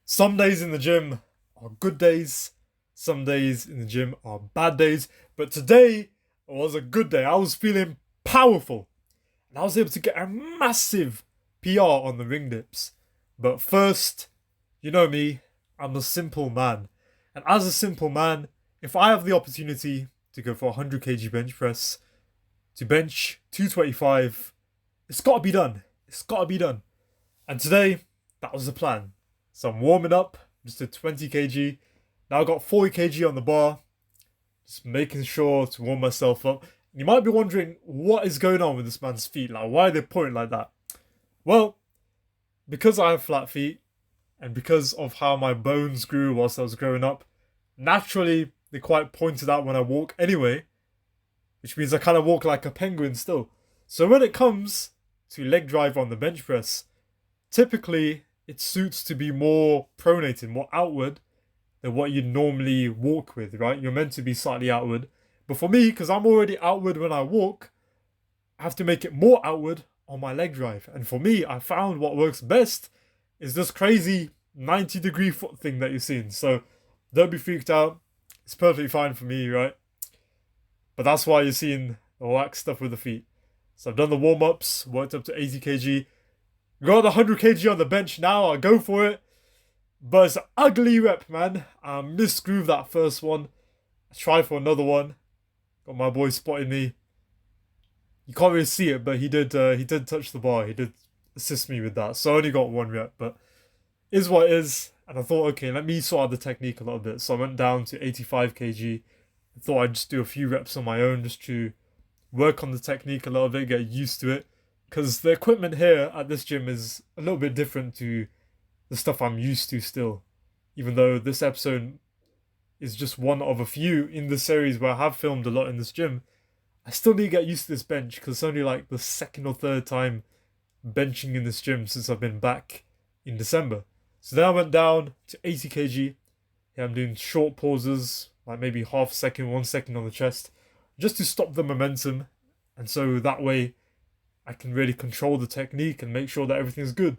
Some days in the gym are good days, some days in the gym are bad days, but today was a good day. I was feeling powerful and I was able to get a massive PR on the ring dips. But first, you know me, I'm a simple man. And as a simple man, if I have the opportunity to go for a 100 kg bench press, to bench 225, it's got to be done. It's got to be done. And today, that was the plan. So I'm warming up, just a 20 kg. Now I've got 40 kg on the bar, just making sure to warm myself up. You might be wondering what is going on with this man's feet. Like, why are they pointing like that? Well, because I have flat feet and because of how my bones grew whilst I was growing up, naturally they're quite pointed out when I walk anyway, which means I kind of walk like a penguin still. So when it comes to leg drive on the bench press, typically it suits to be more pronated, more outward than what you normally walk with, right? You're meant to be slightly outward. But for me, because I'm already outward when I walk, I have to make it more outward on my leg drive. And for me, I found what works best is this crazy 90-degree foot thing that you're seeing. So don't be freaked out. It's perfectly fine for me, right? But that's why you're seeing the wax stuff with the feet. So I've done the warm-ups, worked up to 80 kg. Got the 100 kg on the bench now, I'll go for it. But it's an ugly rep, man. I misgrooved that first one. I tried for another one. Got my boy spotting me. You can't really see it, but he did touch the bar. He did assist me with that. So I only got one rep, but is what it is. And I thought, okay, let me sort out the technique a little bit. So I went down to 85 kg. I thought I'd just do a few reps on my own just to work on the technique a little bit, get used to it. Because the equipment here at this gym is a little bit different to the stuff I'm used to still. Even though this episode is just one of a few in the series where I have filmed a lot in this gym, I still need to get used to this bench because it's only like the second or third time benching in this gym since I've been back in December. So then I went down to 80 kg. Yeah, I'm doing short pauses, like maybe half second, 1 second on the chest, just to stop the momentum. And so that way I can really control the technique and make sure that everything's good.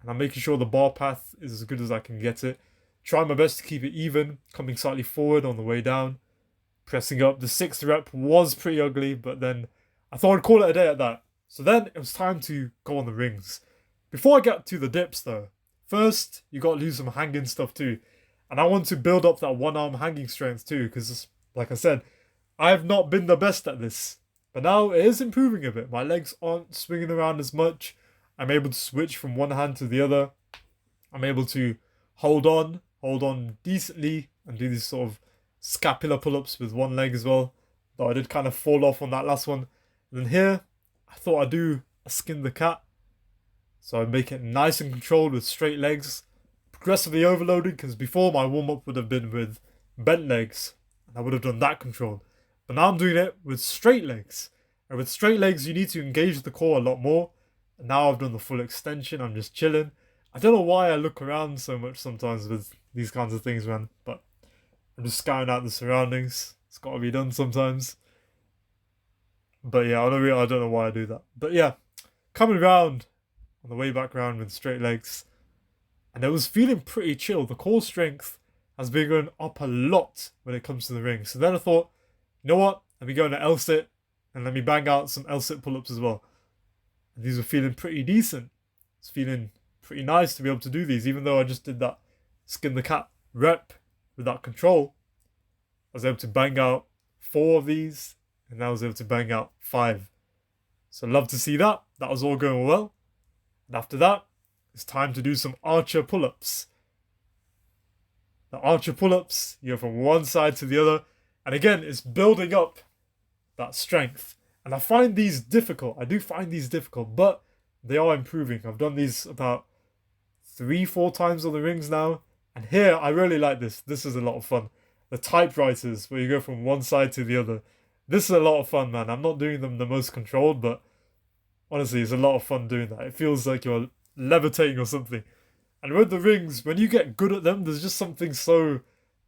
And I'm making sure the bar path is as good as I can get it. Try my best to keep it even, coming slightly forward on the way down. Pressing up. The sixth rep was pretty ugly, but then I thought I'd call it a day at that. So then it was time to go on the rings. Before I get to the dips though, first you got to do some hanging stuff too. And I want to build up that one arm hanging strength too, because like I said, I have not been the best at this. But now it is improving a bit. My legs aren't swinging around as much. I'm able to switch from one hand to the other. I'm able to hold on decently and do these sort of scapular pull-ups with one leg as well. Though I did kind of fall off on that last one. And then here, I thought I'd do a skin the cat. So I make it nice and controlled with straight legs. Progressively overloaded because before my warm-up would have been with bent legs. And I would have done that controlled. But now I'm doing it with straight legs. And with straight legs, you need to engage the core a lot more. And now I've done the full extension. I'm just chilling. I don't know why I look around so much sometimes with these kinds of things, man. But I'm just scouting out the surroundings. It's got to be done sometimes. But yeah, I don't know why I do that. But yeah, coming round on the way back round with straight legs. And it was feeling pretty chill. The core strength has been going up a lot when it comes to the ring. So then I thought, you know what? Let me go into L-sit and let me bang out some L-sit pull-ups as well. And these were feeling pretty decent. It's feeling pretty nice to be able to do these, even though I just did that skin the cat rep with that control. I was able to bang out 4 of these, and I was able to bang out 5. So love to see that. That was all going well. And after that, it's time to do some archer pull-ups. The archer pull-ups, you go from one side to the other. And again, it's building up that strength. And I find these difficult. I do find these difficult, but they are improving. I've done these about 3-4 times on the rings now. And here, I really like this. This is a lot of fun. The typewriters, where you go from one side to the other. This is a lot of fun, man. I'm not doing them the most controlled, but honestly, it's a lot of fun doing that. It feels like you're levitating or something. And with the rings, when you get good at them, there's just something so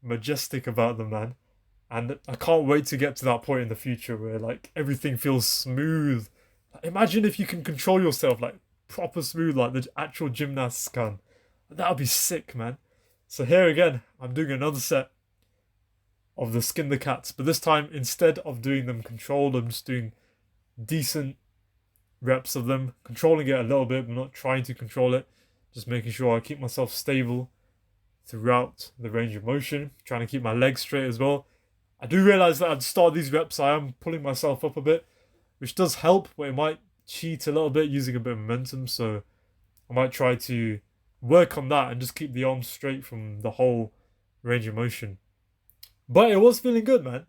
majestic about them, man. And I can't wait to get to that point in the future where like everything feels smooth. Imagine if you can control yourself like proper smooth like the actual gymnasts can. That would be sick, man. So here again, I'm doing another set of the skin the cats, but this time instead of doing them controlled, I'm just doing decent reps of them, controlling it a little bit, but not trying to control it. Just making sure I keep myself stable throughout the range of motion, trying to keep my legs straight as well. I do realize that at the start of these reps, I am pulling myself up a bit, which does help, but it might cheat a little bit using a bit of momentum. So I might try to work on that and just keep the arms straight from the whole range of motion. But it was feeling good, man.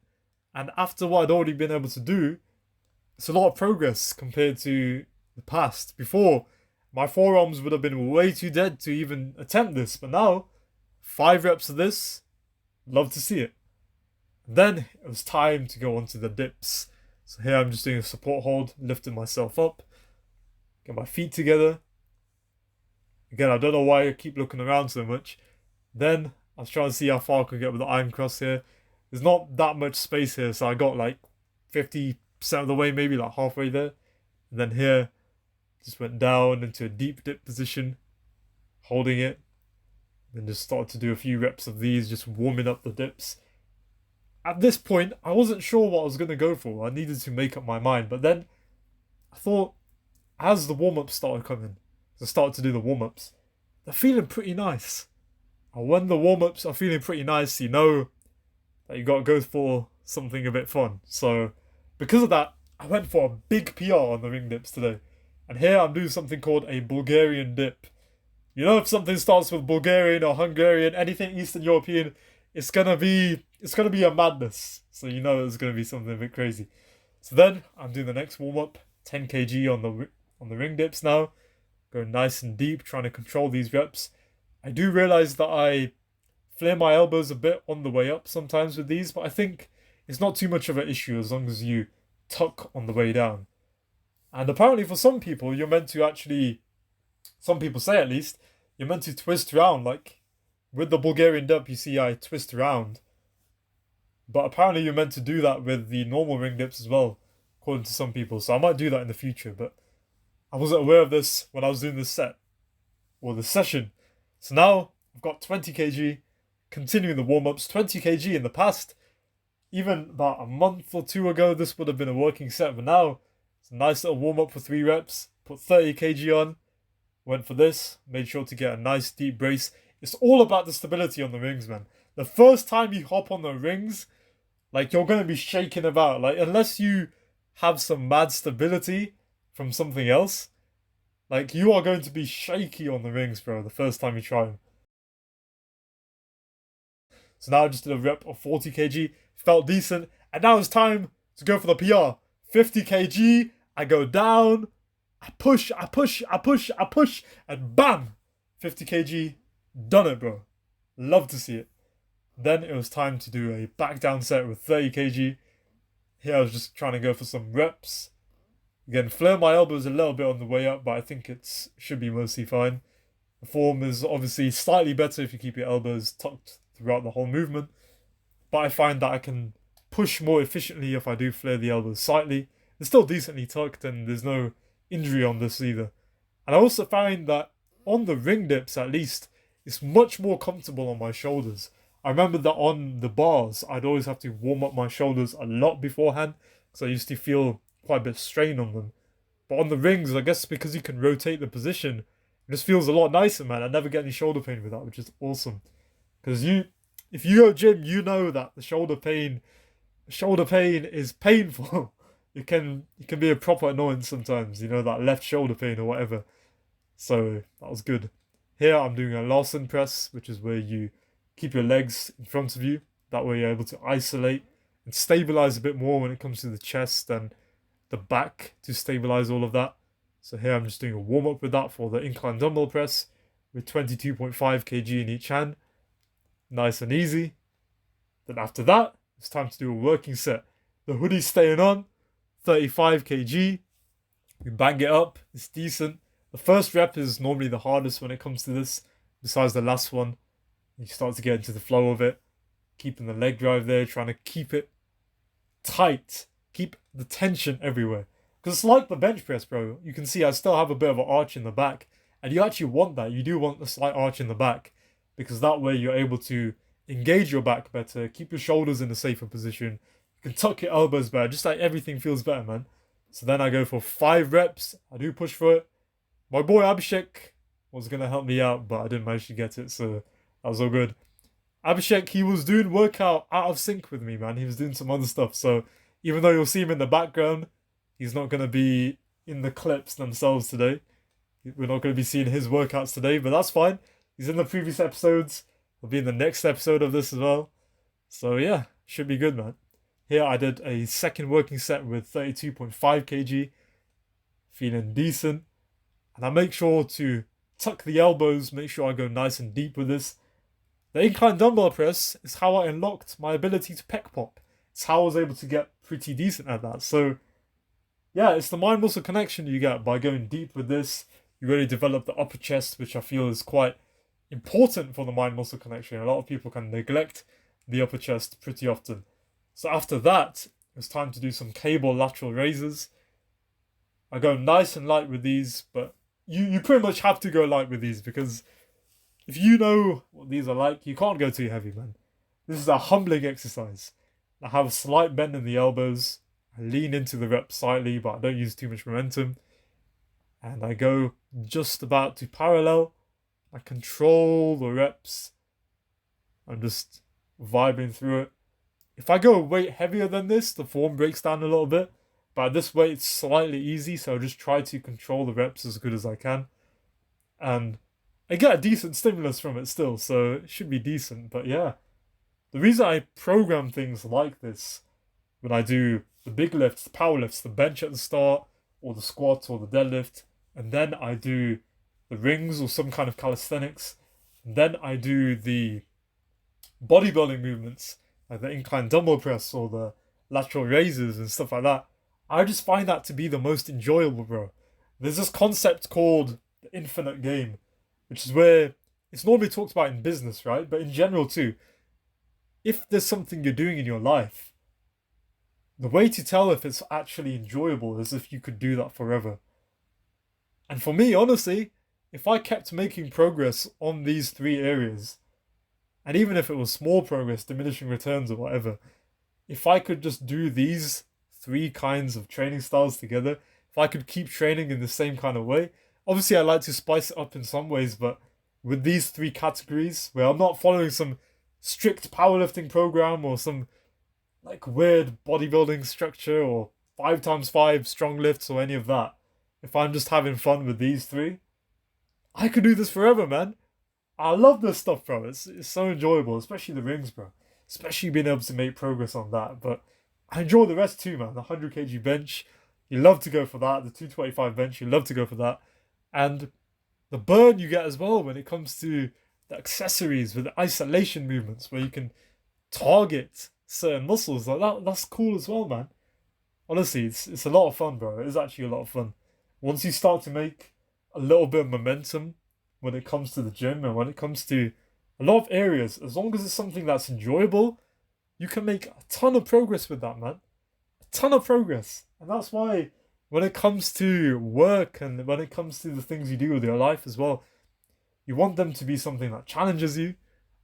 And after what I'd already been able to do, it's a lot of progress compared to the past. Before, my forearms would have been way too dead to even attempt this. But now, 5 reps of this, love to see it. Then it was time to go on to the dips. So here I'm just doing a support hold, lifting myself up, get my feet together. Again, I don't know why I keep looking around so much. Then I was trying to see how far I could get with the iron cross here. There's not that much space here, so I got like 50% of the way, maybe like halfway there. And then here, just went down into a deep dip position, holding it. Then just started to do a few reps of these, just warming up the dips. At this point, I wasn't sure what I was going to go for. I needed to make up my mind. But then I thought, as the warm-ups started coming, I started to do the warm-ups, they're feeling pretty nice. And when the warm-ups are feeling pretty nice, you know that you got to go for something a bit fun. So because of that, I went for a big PR on the ring dips today. And here I'm doing something called a Bulgarian dip. You know, if something starts with Bulgarian or Hungarian, anything Eastern European, it's gonna be a madness. So you know it's gonna be something a bit crazy. So then I'm doing the next warm-up, 10 kg on the ring dips now. Going nice and deep, trying to control these reps. I do realize that I flare my elbows a bit on the way up sometimes with these, but I think it's not too much of an issue as long as you tuck on the way down. And apparently for some people, you're meant to actually, some people say at least, you're meant to twist around. Like with the Bulgarian dip, you see I twist around. But apparently you're meant to do that with the normal ring dips as well, according to some people. So I might do that in the future, but I wasn't aware of this when I was doing this set, or this session. So now I've got 20 kg, continuing the warm-ups, 20 kg in the past. Even about a month or 2 ago, this would have been a working set, but now it's a nice little warm-up for 3 reps. Put 30 kg on, went for this, made sure to get a nice deep brace. It's all about the stability on the rings, man. The first time you hop on the rings, like you're going to be shaking about. Like unless you have some mad stability from something else, like you are going to be shaky on the rings, bro, the first time you try them. So now I just did a rep of 40 kg, felt decent, and now it's time to go for the PR. 50 kg, I go down, I push, and bam! 50 kg, done it, bro. Love to see it. Then it was time to do a back down set with 30 kg. Here I was just trying to go for some reps. Again, flare my elbows a little bit on the way up, but I think it should be mostly fine. The form is obviously slightly better if you keep your elbows tucked throughout the whole movement. But I find that I can push more efficiently if I do flare the elbows slightly. They're still decently tucked and there's no injury on this either. And I also find that on the ring dips at least, it's much more comfortable on my shoulders. I remember that on the bars, I'd always have to warm up my shoulders a lot beforehand because I used to feel quite a bit of strain on them. But on the rings, I guess because you can rotate the position, it just feels a lot nicer, man. I never get any shoulder pain with that, which is awesome. Because if you go gym, you know that the shoulder pain is painful. It can be a proper annoyance sometimes, you know, that left shoulder pain or whatever. So that was good. Here I'm doing a Larsen press, which is where you keep your legs in front of you. That way you're able to isolate and stabilize a bit more when it comes to the chest and the back to stabilize all of that. So here I'm just doing a warm-up with that for the incline dumbbell press with 22.5 kg in each hand. Nice and easy. Then after that, it's time to do a working set. The hoodie's staying on, 35 kg. We bang it up, it's decent. The first rep is normally the hardest when it comes to this, besides the last one. You start to get into the flow of it, keeping the leg drive there, trying to keep it tight, keep the tension everywhere. Because it's like the bench press, bro. You can see I still have a bit of an arch in the back, And you actually want that. You do want a slight arch in the back, because that way you're able to engage your back better, keep your shoulders in a safer position. You can tuck your elbows better, just like everything feels better, man. So then I go for 5 reps. I do push for it. My boy Abhishek was going to help me out, but I didn't manage to get it, so that was all good. Abhishek, he was doing workout out of sync with me, man. He was doing some other stuff, so even though you'll see him in the background, he's not going to be in the clips themselves today. We're not going to be seeing his workouts today, but that's fine. He's in the previous episodes. He'll be in the next episode of this as well. So yeah, should be good, man. Here I did a second working set with 32.5 kg. Feeling decent. And I make sure to tuck the elbows, make sure I go nice and deep with this. The incline dumbbell press is how I unlocked my ability to pec pop. It's how I was able to get pretty decent at that. So yeah, it's the mind-muscle connection you get by going deep with this. You really develop the upper chest, which I feel is quite important for the mind-muscle connection. A lot of people can neglect the upper chest pretty often. So after that, it's time to do some cable lateral raises. I go nice and light with these, but you pretty much have to go light with these, because if you know what these are like, you can't go too heavy, man. This is a humbling exercise. I have a slight bend in the elbows. I lean into the rep slightly, but I don't use too much momentum. And I go just about to parallel. I control the reps. I'm just vibing through it. If I go a weight heavier than this, the form breaks down a little bit. But at this weight, it's slightly easy, so I just try to control the reps as good as I can. And I get a decent stimulus from it still, so it should be decent. But yeah, the reason I program things like this, when I do the big lifts, the power lifts, the bench at the start, or the squat, or the deadlift, and then I do the rings or some kind of calisthenics, and then I do the bodybuilding movements, like the incline dumbbell press or the lateral raises and stuff like that. I just find that to be the most enjoyable, bro. There's this concept called the infinite game, which is where it's normally talked about in business, right? But in general too. If there's something you're doing in your life, the way to tell if it's actually enjoyable is if you could do that forever. And for me, honestly, if I kept making progress on these 3 areas, and even if it was small progress, diminishing returns or whatever, if I could just do these 3 kinds of training styles together, if I could keep training in the same kind of way, obviously I like to spice it up in some ways, but with these 3 categories, where I'm not following some strict powerlifting program or some like weird bodybuilding structure or 5x5 strong lifts or any of that, if I'm just having fun with these 3, I could do this forever, man. I love this stuff, bro. It's so enjoyable, especially the rings, bro. Especially being able to make progress on that. But I enjoy the rest too, man. The 100 kg bench, you love to go for that. The 225 bench, you love to go for that. And the burn you get as well when it comes to the accessories with the isolation movements, where you can target certain muscles like that. That's cool as well, man. Honestly, it's a lot of fun, bro. It is actually a lot of fun. Once you start to make a little bit of momentum when it comes to the gym and when it comes to a lot of areas, as long as it's something that's enjoyable, you can make a ton of progress with that, man. A ton of progress. And that's why when it comes to work and when it comes to the things you do with your life as well, you want them to be something that challenges you,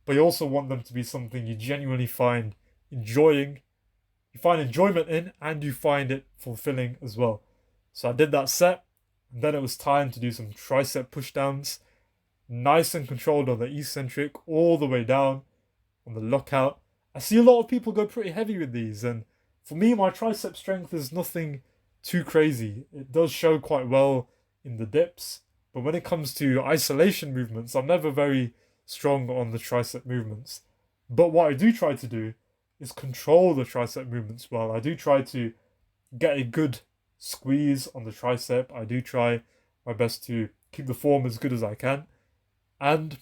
but you also want them to be something you genuinely find enjoying. You find enjoyment in, and you find it fulfilling as well. So I did that set, and then it was time to do some tricep pushdowns. Nice and controlled on the eccentric, all the way down on the lockout. I see a lot of people go pretty heavy with these, and for me, my tricep strength is nothing too crazy. It does show quite well in the dips, but when it comes to isolation movements, I'm never very strong on the tricep movements. But what I do try to do is control the tricep movements well. I do try to get a good squeeze on the tricep. I do try my best to keep the form as good as I can. And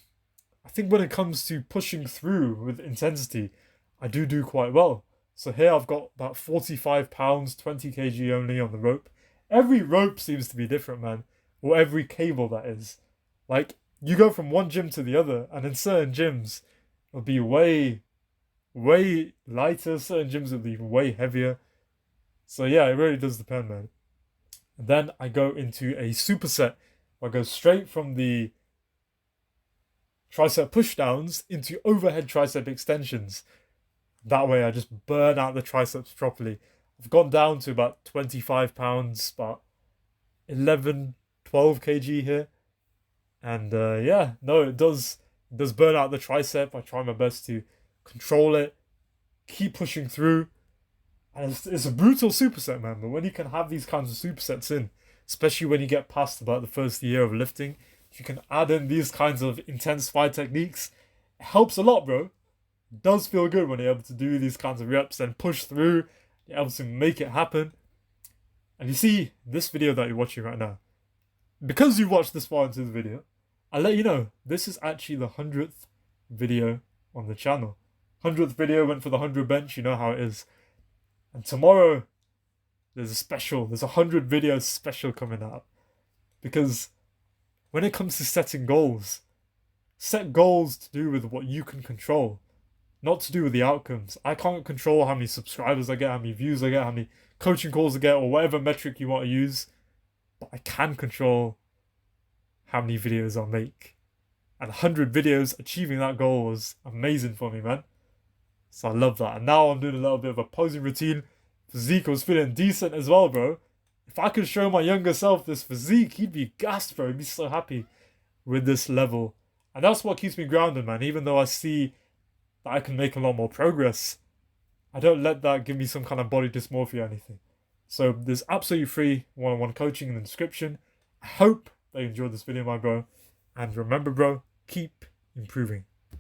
I think when it comes to pushing through with intensity, I do quite well. So here I've got about 45 pounds, 20 kg only on the rope. Every rope seems to be different, man. Or every cable, that is. Like, you go from one gym to the other, and in certain gyms, it'll be way lighter. Certain gyms will be way heavier. So yeah, it really does depend, man. And then I go into a superset I go straight from the tricep pushdowns into overhead tricep extensions. That way I just burn out the triceps properly. I've gone down to about 25 pounds, about 11, 12 kg here. And yeah, no, it does burn out the tricep. I try my best to control it, keep pushing through. And it's a brutal superset, man. But when you can have these kinds of supersets in, especially when you get past about the first year of lifting, if you can add in these kinds of intensified techniques, it helps a lot, bro. It does feel good when you're able to do these kinds of reps and push through, you're able to make it happen. And you see this video that you're watching right now, because you've watched this far into the video, I'll let you know, this is actually the 100th video on the channel. 100th video went for the 100 bench, you know how it is. And tomorrow, there's a 100 video special coming out. Because when it comes to setting goals, set goals to do with what you can control, not to do with the outcomes. I can't control how many subscribers I get, how many views I get, how many coaching calls I get, or whatever metric you want to use. But I can control how many videos I make. And 100 videos, achieving that goal was amazing for me, man. So I love that. And now I'm doing a little bit of a posing routine. Physique was feeling decent as well, bro. If I could show my younger self this physique, he'd be gassed, bro. He'd be so happy with this level. And that's what keeps me grounded, man. Even though I see that I can make a lot more progress, I don't let that give me some kind of body dysmorphia or anything. So there's absolutely free one-on-one coaching in the description. I hope that you enjoyed this video, my bro. And remember, bro, keep improving.